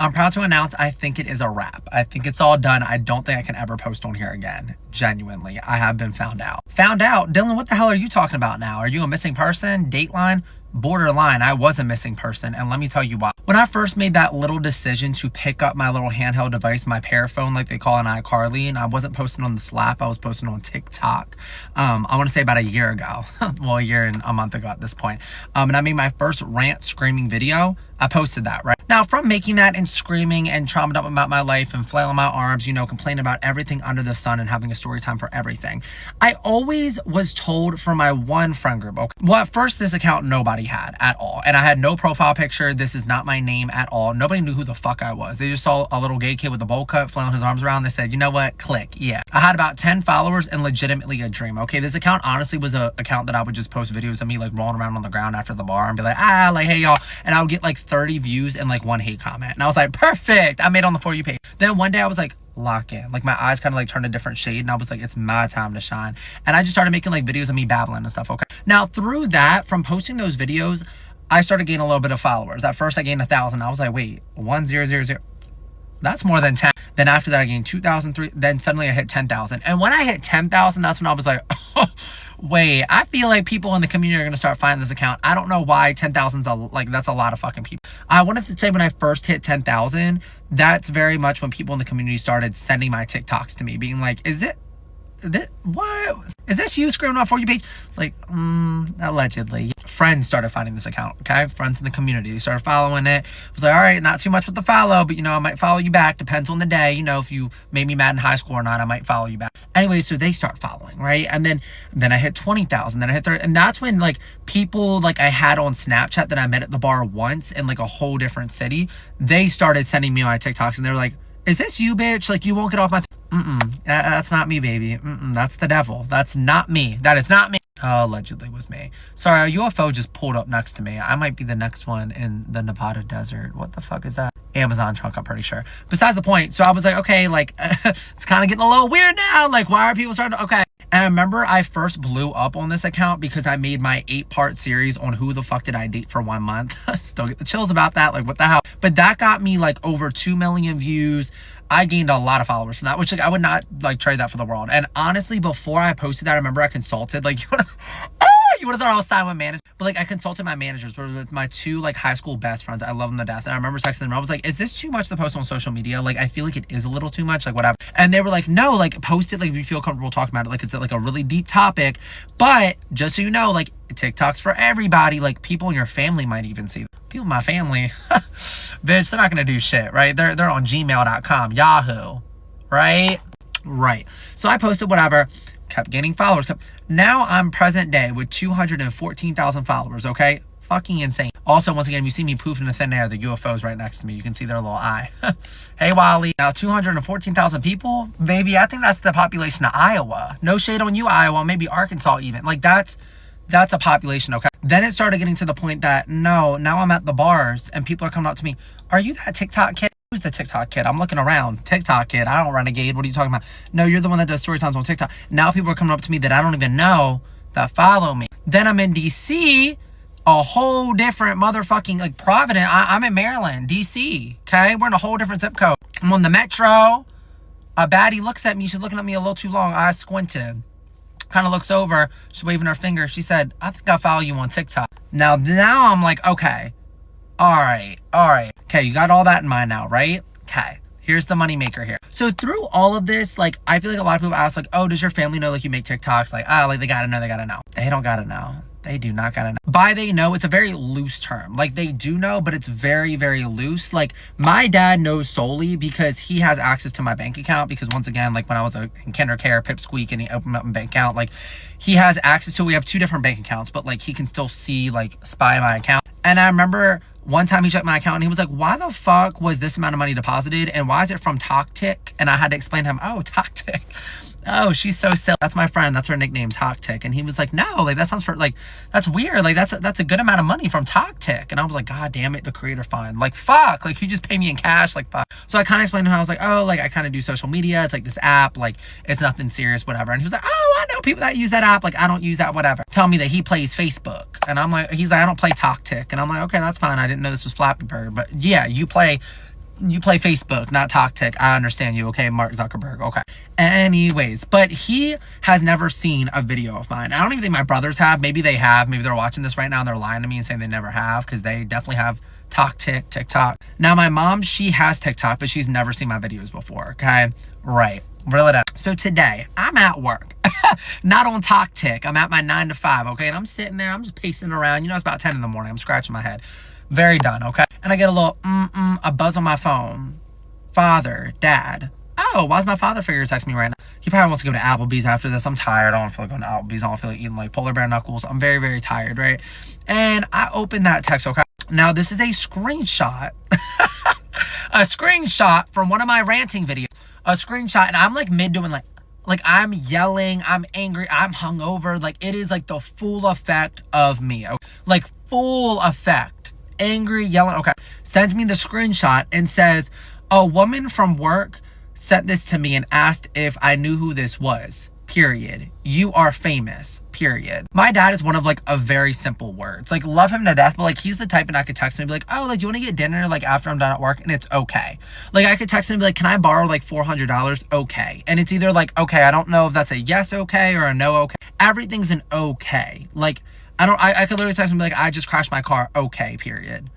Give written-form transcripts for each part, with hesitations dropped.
I'm proud to announce I think it is a wrap. I think it's all done. I don't think I can ever post on here again. Genuinely, I have been found out. Found out? Dylan, what the hell are you talking about now? Are you a missing person? Dateline? Borderline, I was a missing person, and let me tell you why. When I first made that little decision to pick up my little handheld device, my Paraphone, like they call in iCarly, and I wasn't posting on the Slap, I was posting on TikTok. I want to say about a year ago. Well, a year and a month ago at this point. And I made my first rant screaming video. I posted that, right? Now, from making that and screaming and traumatized up about my life and flailing my arms, you know, complaining about everything under the sun and having a story time for everything, I always was told from my one friend group, okay, well, at first, this account nobody had at all. And I had no profile picture. This is not my name at all. Nobody knew who the fuck I was. They just saw a little gay kid with a bowl cut flailing his arms around. They said, you know what? Click. Yeah. I had about 10 followers and legitimately a dream. Okay, this account honestly was an account that I would just post videos of me like rolling around on the ground after the bar and be like, like, hey, y'all. And I would get like 30 views and like one hate comment. And I was like, perfect. I made on the For You page. Then one day I was like, lock in. Like my eyes kind of like turned a different shade and I was like, it's my time to shine. And I just started making like videos of me babbling and stuff. Okay. Now through that, from posting those videos, I started gaining a little bit of followers. At first I gained 1,000. I was like, wait, 1,000. That's more than 10. Then after that I gained 2,000, then suddenly I hit 10,000. And when I hit 10,000, that's when I was like, oh, wait, I feel like people in the community are going to start finding this account. I don't know why 10,000's that's a lot of fucking people. I wanted to say when I first hit 10,000, that's very much when people in the community started sending my TikToks to me, being like, what? Is this you screaming on For You page? It's like, allegedly. Friends started finding this account, okay? Friends in the community. They started following it. I was like, all right, not too much with the follow, but, you know, I might follow you back. Depends on the day. You know, if you made me mad in high school or not, I might follow you back. Anyway, so they start following, right? And then I hit 20,000. Then I hit 30. And that's when, like, people, like, I had on Snapchat that I met at the bar once in, like, a whole different city, they started sending me my TikToks. And they were like, is this you, bitch? Like, you won't get off my... That's not me, baby. That's the devil. That's not me. That is not me. Oh, allegedly was me. Sorry, a UFO just pulled up next to me. I might be the next one in the Nevada desert. What the fuck is that? Amazon trunk, I'm pretty sure. Besides the point, so I was like, okay, like, it's kind of getting a little weird now. Like, why are people starting to... Okay. And I remember I first blew up on this account because I made my 8-part series on who the fuck did I date for 1 month. Still get the chills about that. Like, what the hell? But that got me like over 2 million views. I gained a lot of followers from that, which like I would not like trade that for the world. And honestly, before I posted that, I remember I consulted, like, you would have thought I was signed with manager, but like I consulted my managers, with my 2 like high school best friends. I love them to death. And I remember texting them. I was like, is this too much to post on social media? Like, I feel like it is a little too much, like whatever. And they were like, no, like post it like if you feel comfortable talking about it. Like it's like a really deep topic, but just so you know, like TikTok's for everybody. Like people in your family might even see. People in my family, bitch, they're not gonna do shit, right? They're on gmail.com, Yahoo, right? Right. So I posted whatever, kept gaining followers. Now I'm present day with 214,000 followers, okay? Fucking insane. Also, once again, you see me poof in the thin air, the UFO's right next to me. You can see their little eye. Hey, Wally. Now, 214,000 people? Baby, I think that's the population of Iowa. No shade on you, Iowa. Maybe Arkansas even. Like, that's a population, okay? Then it started getting to the point that, no, now I'm at the bars and people are coming up to me. Are you that TikTok kid? Who's the TikTok kid? I'm looking around. TikTok kid. I don't renegade. What are you talking about? No, you're the one that does story times on TikTok. Now people are coming up to me that I don't even know that follow me. Then I'm in DC, a whole different motherfucking, like Providence. I'm in Maryland, DC, okay? We're in a whole different zip code. I'm on the metro. A baddie looks at me. She's looking at me a little too long. I squinted. Kind of looks over. She's waving her finger. She said, I think I follow you on TikTok. Now I'm like, okay. All right. Okay, you got all that in mind now, right? Okay. Here's the money maker here. So through all of this, like, I feel like a lot of people ask, like, oh, does your family know, like, you make TikToks? Like, like, they gotta know. They don't gotta know. They do not gotta know. By they know, it's a very loose term. Like, they do know, but it's very, very loose. Like, my dad knows solely because he has access to my bank account. Because once again, like, when I was in kinder care, pipsqueak, and he opened up my bank account, like, he has access to, we have 2 different bank accounts, but, like, he can still see, like, spy my account. And I remember one time he checked my account and he was like, why the fuck was this amount of money deposited? And why is it from Toktik? And I had to explain to him, oh, Toktik. Oh, she's so silly. That's my friend. That's her nickname, Toktik. And he was like, no, like that sounds that's weird. Like that's a good amount of money from Toktik. And I was like, God damn it, the creator fund. Like, fuck, like you just pay me in cash, like fuck. So I kind of explained to him, I was like, oh, like I kind of do social media. It's like this app, like it's nothing serious, whatever. And he was like, oh, I know people that use that app. Like I don't use that, whatever. Tell me that he plays Facebook. And I'm like, he's like, I don't play Toktik. And I'm like, okay, that's fine. I didn't know this was Flappy Bird. But yeah, you play You play Facebook, not TokTik. I understand you, okay, Mark Zuckerberg, okay. Anyways, but he has never seen a video of mine. I don't even think my brothers have. Maybe they have. Maybe they're watching this right now and they're lying to me and saying they never have, because they definitely have TokTik, TikTok. Now, my mom, she has TikTok, but she's never seen my videos before, okay? Right. Reel it up. So today, I'm at work. Not on TokTik. I'm at my 9 to 5, okay? And I'm sitting there. I'm just pacing around. You know, it's about 10 in the morning. I'm scratching my head. Very done, okay? And I get a little, a buzz on my phone. Father, Dad. Oh, why's my father figure text me right now? He probably wants to go to Applebee's after this. I'm tired. I don't want to feel like going to Applebee's. I don't feel like eating like polar bear knuckles. I'm very, very tired, right? And I open that text, okay? Now, this is a screenshot. A screenshot from one of my ranting videos. A screenshot, and I'm like mid doing like I'm yelling, I'm angry, I'm hungover. Like, it is like the full effect of me. Okay? Like, full effect. Angry, yelling, okay. Sends me the screenshot and says, a woman from work sent this to me and asked if I knew who this was. Period. You are famous. Period. My dad is one of like a very simple words. Like, love him to death, but like he's the type and I could text him and be like, oh, like, do you want to get dinner like after I'm done at work? And it's okay. Like, I could text him and be like, can I borrow like $400? Okay. And it's either like, okay, I don't know if that's a yes okay or a no okay. Everything's an okay. Like, I could literally text him and be like, I just crashed my car. Okay, period.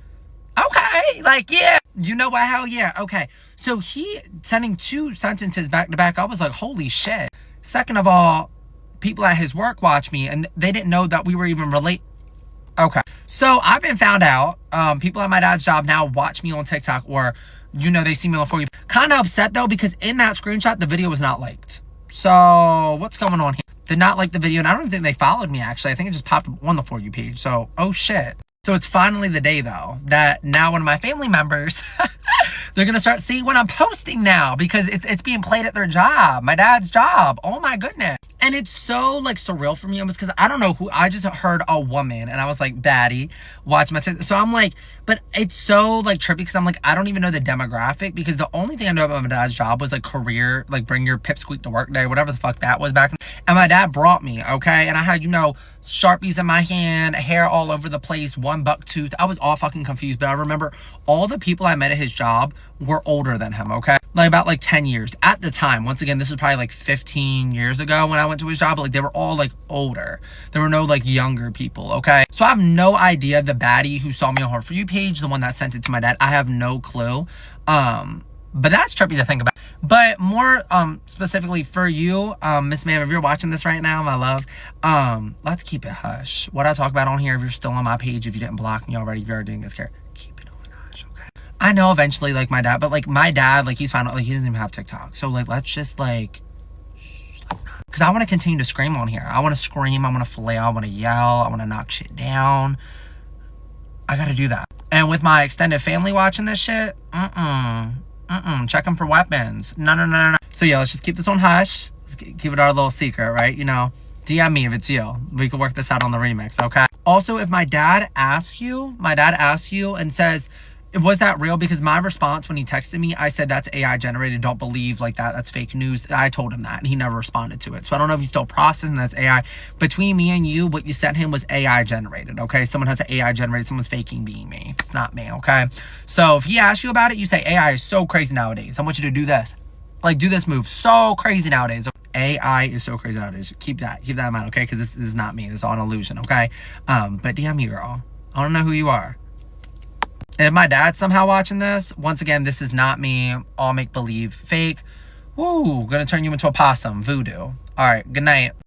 Okay, like, yeah, you know what, hell yeah, okay. So he sending 2 sentences back to back, I was like, holy shit. Second of all, people at his work watch me and they didn't know that we were even okay. So I've been found out. People at my dad's job now watch me on TikTok, or, you know, they see me on For You. Kind of upset though, because in that screenshot, the video was not liked. So what's going on here? Did not like the video, and I don't even think they followed me, actually. I think it just popped up on the For You page. So, oh shit. So it's finally the day, though, that now one of my family members, they're going to start seeing what I'm posting now, because it's being played at their job, my dad's job. Oh, my goodness. And it's so, like, surreal for me, almost, because I don't know who, I just heard a woman, and I was like, baddie, watch my TikTok. So I'm like, but it's so, like, trippy, because I'm like, I don't even know the demographic, because the only thing I know about my dad's job was, like, career, like, bring your pipsqueak to work day, whatever the fuck that was back then. And my dad brought me, okay? And I had, you know, Sharpies in my hand, hair all over the place, one buck tooth. I was all fucking confused, but I remember all the people I met at his job were older than him, okay? Like, about, like, 10 years at the time. Once again, this is probably, like, 15 years ago when I went to his job, but, like, they were all, like, older. There were no, like, younger people, okay? So I have no idea the baddie who saw me on her For You page, the one that sent it to my dad, I have no clue. But that's trippy to think about. But more specifically for you, Miss Ma'am, if you're watching this right now, my love, let's keep it hush. What I talk about on here, if you're still on my page, if you didn't block me already, if you're doing this care, keep it on hush, okay? I know eventually, like, my dad, but, like, my dad, like, he's found out, like, he doesn't even have TikTok. So, like, let's just, like, because I want to continue to scream on here. I want to scream, I want to flail, I want to yell, I want to knock shit down. I got to do that. And with my extended family watching this shit, check them for weapons. No. So yeah, let's just keep this on hush. Let's keep it our little secret, right? You know, DM me if it's you. We can work this out on the remix, okay? Also, if my dad asks you and says, was that real? Because my response when he texted me, I said, that's AI generated. Don't believe like that. That's fake news. I told him that and he never responded to it. So I don't know if he's still processing that's AI. Between me and you, what you sent him was AI generated, okay? Someone has an AI generated. Someone's faking being me. It's not me, okay? So if he asks you about it, you say, AI is so crazy nowadays. I want you to do this. Like, do this move. So crazy nowadays. AI is so crazy nowadays. Keep that in mind, okay? Because this is not me. This is all an illusion, okay? But DM me, girl. I don't know who you are. And if my dad's somehow watching this, once again, this is not me. All make-believe, fake. Woo, gonna turn you into a possum, voodoo. All right, good night.